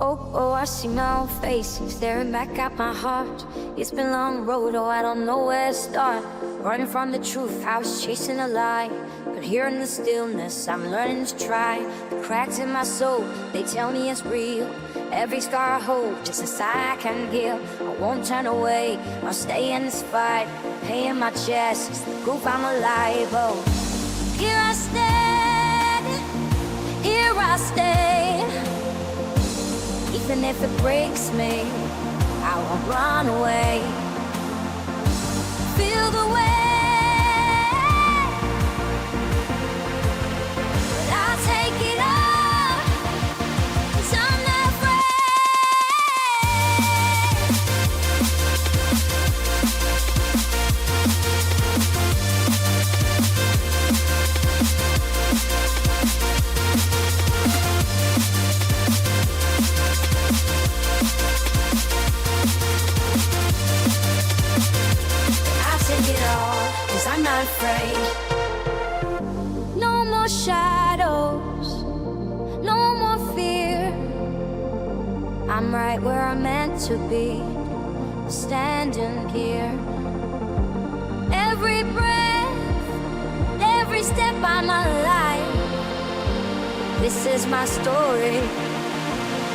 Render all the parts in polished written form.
Oh, oh, I see my own face staring back at my heart. It's been a long road, oh, I don't know where to start. Running from the truth, I was chasing a lie. But here in the stillness, I'm learning to try. The cracks in my soul, they tell me it's real. Every scar I hold, just a sigh I can heal. I won't turn away, I'll stay in this fight. Pain in my chest, it's the proof I'm alive. Oh, here I stand, here I stay. Even if it breaks me, I won't run away. Feel the way, but I'll take it all, 'cause I'm not afraid. I'm not afraid. No more shadows, no more fear. I'm right where I'm meant to be, standing here. Every breath, every step I'm alive. This is my story,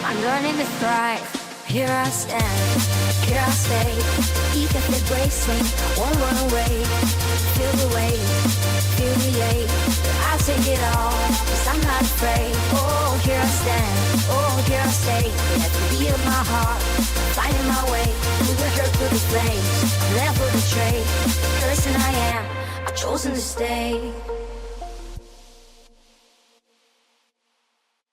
I'm learning to thrive. Here I stand, here I stay. Even if it breaks me, won't run away. Feel the weight, feel the ache. I'll take it all, 'cause I'm not afraid. Oh, here I stand, oh, here I stay. At the beat of my heart, finding my way. Through the hurt, through the flames, never betrayed. The person I am, I've chosen to stay.